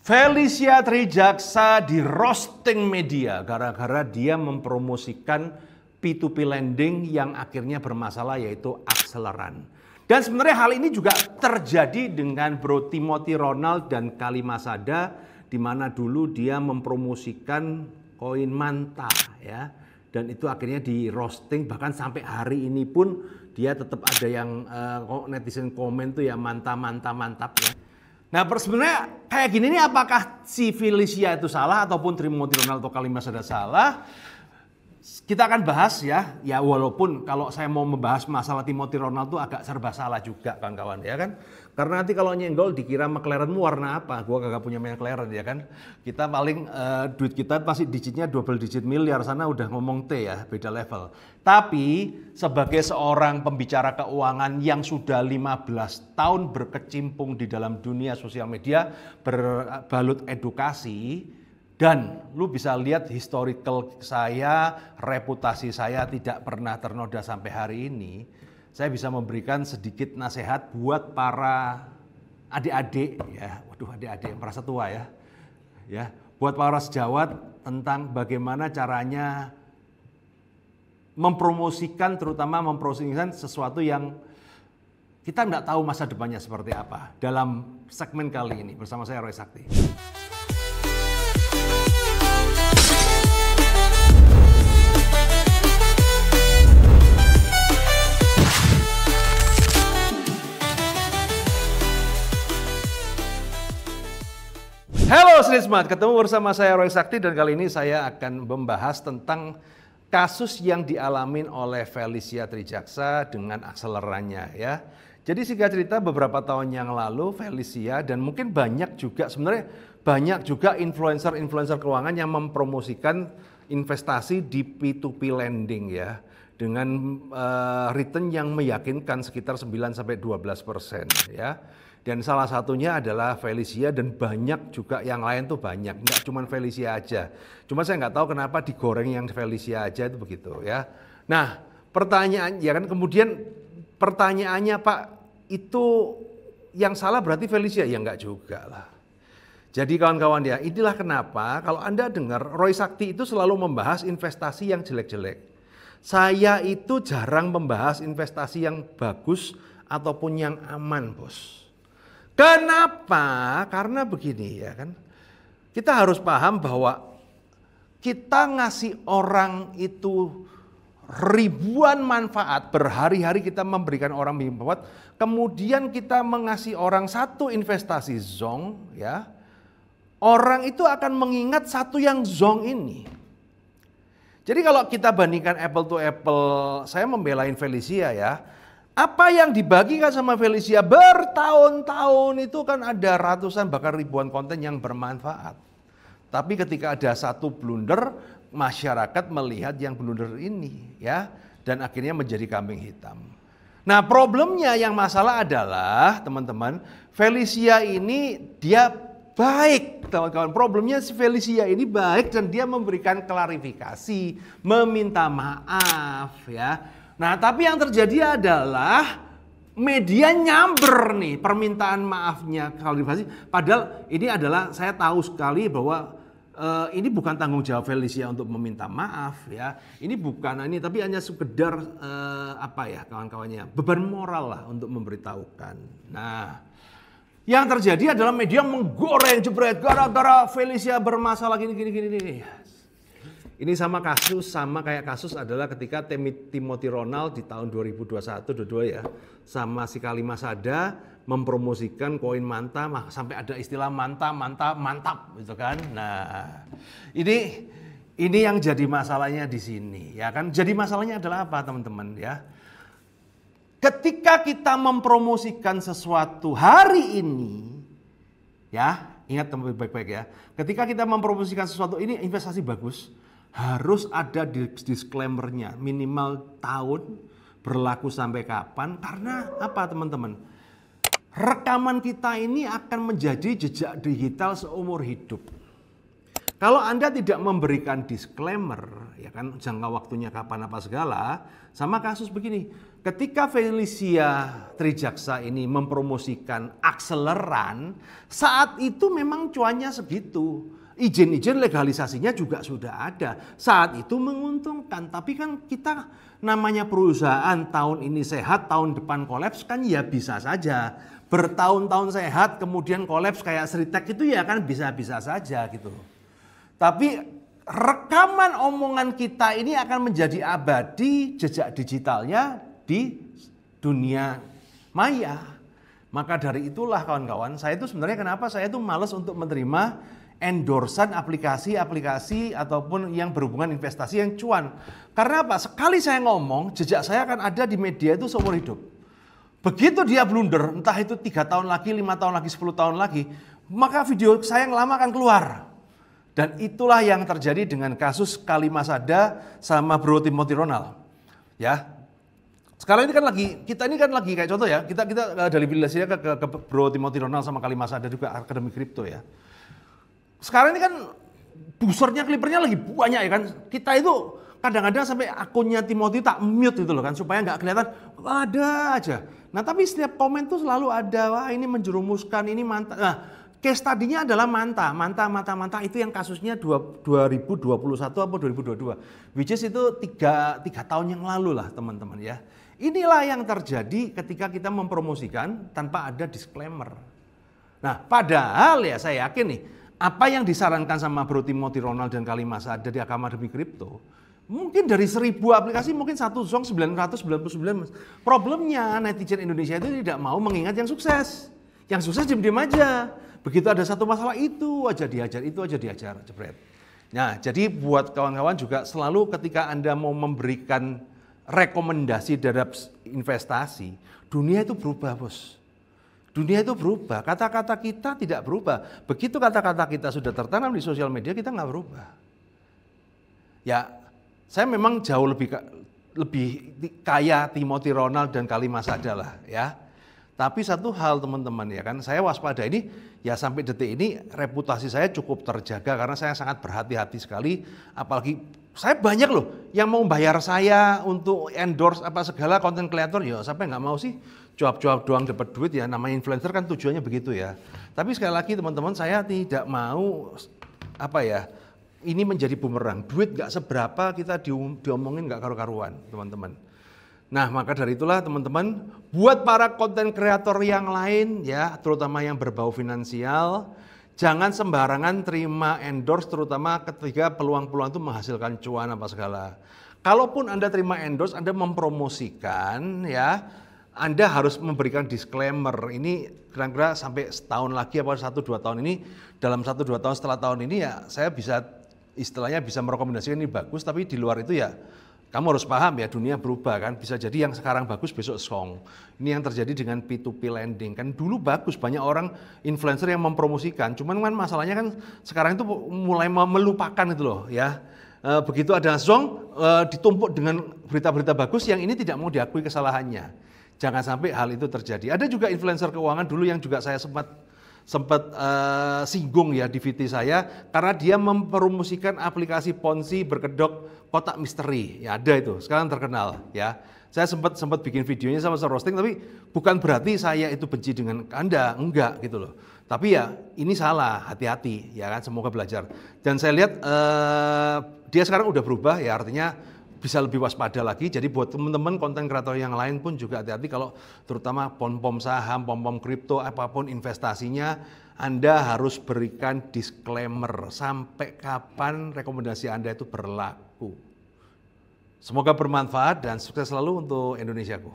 Felicia Trijaksa di roasting media gara-gara dia mempromosikan P2P lending yang akhirnya bermasalah, yaitu akseleran. Dan sebenarnya hal ini juga terjadi dengan Bro Timothy Ronald dan Kalimasada, di mana dulu dia mempromosikan koin Manta ya. Dan itu akhirnya di roasting, bahkan sampai hari ini pun dia tetap ada yang netizen komen tuh ya mantap ya. Nah sebenarnya kayak gini nih, apakah si Felicia itu salah ataupun Timothy Ronald atau Kalimasada salah? Kita akan bahas ya walaupun kalau saya mau membahas masalah Timothy Ronald itu agak serba salah juga kawan-kawan ya kan. Karena nanti kalau nyenggol dikira McLarenmu warna apa, gua kagak punya McLaren ya kan. Kita paling duit kita pasti digitnya double digit miliar, sana udah ngomong T ya, beda level. Tapi sebagai seorang pembicara keuangan yang sudah 15 tahun berkecimpung di dalam dunia sosial media berbalut edukasi, dan lu bisa lihat historical saya, reputasi saya tidak pernah ternoda sampai hari ini. Saya bisa memberikan sedikit nasihat buat para adik-adik ya. Waduh, adik-adik merasa tua ya. Ya, buat para sejawat tentang bagaimana caranya mempromosikan, terutama mempromosikan sesuatu yang kita nggak tahu masa depannya seperti apa. Dalam segmen kali ini bersama saya Roy Sakti. Halo Street Smart, ketemu bersama saya Roy Sakti dan kali ini saya akan membahas tentang kasus yang dialamin oleh Felicia Trijaksa dengan akselerannya ya. Jadi singkat cerita beberapa tahun yang lalu Felicia dan mungkin banyak juga sebenarnya banyak juga influencer keuangan yang mempromosikan investasi di P2P lending ya. Dengan return yang meyakinkan sekitar 9-12% ya. Dan salah satunya adalah Felicia dan banyak juga yang lain tuh banyak, nggak cuma Felicia aja. Cuma saya nggak tahu kenapa digoreng yang Felicia aja itu begitu ya. Nah pertanyaan ya kan, kemudian pertanyaannya Pak, itu yang salah berarti Felicia? Ya nggak juga lah. Jadi kawan-kawan ya, inilah kenapa kalau Anda dengar Roy Sakti itu selalu membahas investasi yang jelek-jelek. Saya itu jarang membahas investasi yang bagus ataupun yang aman bos. Kenapa? Karena begini ya kan, kita harus paham bahwa kita ngasih orang itu ribuan manfaat, berhari-hari kita memberikan orang manfaat, kemudian kita mengasih orang satu investasi zong ya, orang itu akan mengingat satu yang zong ini. Jadi kalau kita bandingkan apple to apple, saya membelain Felicia ya. Apa yang dibagikan sama Felicia bertahun-tahun itu kan ada ratusan bahkan ribuan konten yang bermanfaat. Tapi ketika ada satu blunder, masyarakat melihat yang blunder ini ya, dan akhirnya menjadi kambing hitam. Nah problemnya yang masalah adalah teman-teman, Felicia ini dia baik teman-teman. Problemnya si Felicia ini baik dan dia memberikan klarifikasi, meminta maaf ya. Nah tapi yang terjadi adalah media nyamber nih permintaan maafnya klarifikasi. Padahal ini adalah saya tahu sekali bahwa ini bukan tanggung jawab Felicia untuk meminta maaf ya. Ini bukan ini, tapi hanya sekedar apa ya kawan-kawannya, beban moral lah untuk memberitahukan. Nah yang terjadi adalah media menggoreng jebret gara-gara Felicia bermasalah gini. Ini sama kayak kasus adalah ketika Timothy Ronald di tahun 2021-22 ya, sama si Kalimasada mempromosikan koin Manta, sampai ada istilah mantap gitu kan. Nah, ini yang jadi masalahnya di sini ya kan. Jadi masalahnya adalah apa teman-teman ya? Ketika kita mempromosikan sesuatu hari ini ya, ingat teman baik-baik ya. Ketika kita mempromosikan sesuatu ini investasi bagus, harus ada disclaimer-nya, minimal tahun, berlaku sampai kapan, karena apa teman-teman? Rekaman kita ini akan menjadi jejak digital seumur hidup. Kalau Anda tidak memberikan disclaimer, ya kan jangka waktunya kapan apa segala, sama kasus begini. Ketika Felicia Trijaksa ini mempromosikan akseleran, saat itu memang cuannya segitu. Izin-izin legalisasinya juga sudah ada. Saat itu menguntungkan, tapi kan kita namanya perusahaan tahun ini sehat, tahun depan kolaps kan ya bisa saja. Bertahun-tahun sehat kemudian kolaps kayak Sritek itu ya kan bisa-bisa saja gitu. Tapi rekaman omongan kita ini akan menjadi abadi jejak digitalnya di dunia maya. Maka dari itulah kawan-kawan, saya itu sebenarnya kenapa saya itu malas untuk menerima endorsan aplikasi-aplikasi ataupun yang berhubungan investasi yang cuan. Karena apa? Sekali saya ngomong, jejak saya akan ada di media itu seumur hidup. Begitu dia blunder, entah itu 3 tahun lagi, 5 tahun lagi, 10 tahun lagi, maka video saya yang lama akan keluar. Dan itulah yang terjadi dengan kasus Kalimasada sama Bro Timothy Ronald. Ya. Sekarang ini kan lagi, kita ini kan lagi kayak contoh ya, kita dari bilasinya ke Bro Timothy Ronald sama Kalimasada juga Akademi Kripto ya. Sekarang ini kan busernya, klipernya lagi banyak ya kan. Kita itu kadang-kadang sampai akunnya Timothy tak mute gitu loh kan, supaya nggak kelihatan, ada aja. Nah tapi setiap komen tuh selalu ada, wah ini menjerumuskan, ini mantap. Nah case tadinya adalah manta itu yang kasusnya 2021 atau 2022. Which is itu 3 tahun yang lalu lah teman-teman ya. Inilah yang terjadi ketika kita mempromosikan tanpa ada disclaimer. Nah padahal ya saya yakin nih, apa yang disarankan sama Bro Timothy Ronald dan Kalimasada di Akademi Kripto, mungkin dari 1000 aplikasi mungkin satu zong 999. Problemnya netizen Indonesia itu tidak mau mengingat yang sukses. Yang sukses diam-diam aja. Begitu ada satu masalah itu aja diajar, jebret. Nah, jadi buat kawan-kawan juga selalu ketika Anda mau memberikan rekomendasi terhadap investasi, dunia itu berubah, Bos. Dunia itu berubah, kata-kata kita tidak berubah. Begitu kata-kata kita sudah tertanam di sosial media, kita nggak berubah. Ya, saya memang jauh lebih kaya Timothy Ronald dan Kalimasada lah ya. Tapi satu hal teman-teman ya kan, saya waspada ini ya sampai detik ini reputasi saya cukup terjaga karena saya sangat berhati-hati sekali. Apalagi saya banyak loh yang mau bayar saya untuk endorse apa segala konten kreator, ya sampai nggak mau sih. Cuap-cuap doang dapat duit ya, namanya influencer kan tujuannya begitu ya. Tapi sekali lagi teman-teman, saya tidak mau apa ya, ini menjadi bumerang. Duit gak seberapa kita diomongin gak karu-karuan teman-teman. Nah maka dari itulah teman-teman, buat para konten kreator yang lain ya, terutama yang berbau finansial, jangan sembarangan terima endorse, terutama ketika peluang-peluang itu menghasilkan cuan apa segala. Kalaupun Anda terima endorse, Anda mempromosikan ya, Anda harus memberikan disclaimer. Ini kira-kira sampai setahun lagi apa 1-2 tahun ini, dalam 1-2 tahun setelah tahun ini ya saya bisa istilahnya bisa merekomendasikan ini bagus, tapi di luar itu ya kamu harus paham ya, dunia berubah kan, bisa jadi yang sekarang bagus besok song. Ini yang terjadi dengan P2P lending kan, dulu bagus, banyak orang influencer yang mempromosikan, cuman kan masalahnya kan sekarang itu mulai melupakan itu loh ya. Begitu ada song ditumpuk dengan berita-berita bagus yang ini tidak mau diakui kesalahannya. Jangan sampai hal itu terjadi. Ada juga influencer keuangan dulu yang juga saya sempat singgung ya di VT saya, karena dia mempromosikan aplikasi Ponzi berkedok kotak misteri. Ya ada itu, sekarang terkenal ya. Saya sempat bikin videonya sama roasting, tapi bukan berarti saya itu benci dengan Anda, enggak gitu loh. Tapi ya ini salah, hati-hati ya kan, semoga belajar. Dan saya lihat dia sekarang udah berubah ya, artinya bisa lebih waspada lagi. Jadi buat teman-teman konten kreator yang lain pun juga hati-hati kalau terutama pom-pom saham, pom-pom kripto, apapun investasinya, Anda harus berikan disclaimer sampai kapan rekomendasi Anda itu berlaku. Semoga bermanfaat dan sukses selalu untuk Indonesiaku.